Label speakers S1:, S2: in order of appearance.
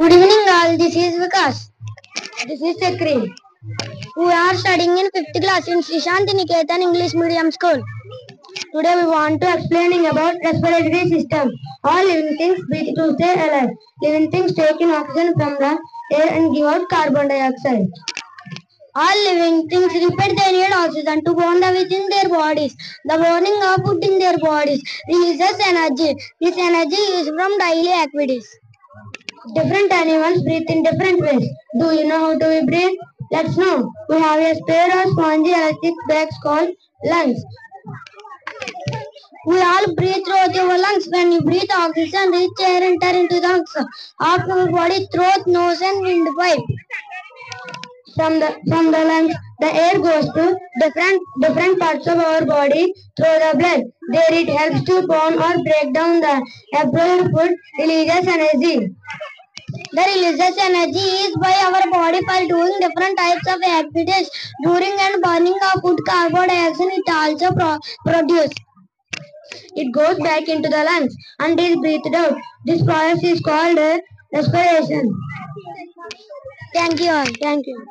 S1: Good evening all, this is Vikas. This is Chakri. We are studying in 5th class in Srishanti Niketan English Medium School. Today we want to explaining about respiratory system. All living things breathe to stay alive. Living things take in oxygen from the air and give out carbon dioxide. All living things repeat they need oxygen to bond within their bodies. The burning of food in their bodies releases energy. This energy is from daily activities. Different animals breathe in different ways. Do you know how do we breathe? Let's know. We have a pair of spongy elastic bags called lungs. We all breathe through our lungs. When you breathe, oxygen rich air enter into the lungs of our body through nose and windpipe. From the lungs, the air goes to different parts of our body through the blood. There it helps to burn or break down the absorbed food, releases energy. The releases energy is by our body for doing different types of activities. During and burning of food, carbon dioxide it also produces. It goes back into the lungs and is breathed out. This process is called respiration. Thank you all. Thank you.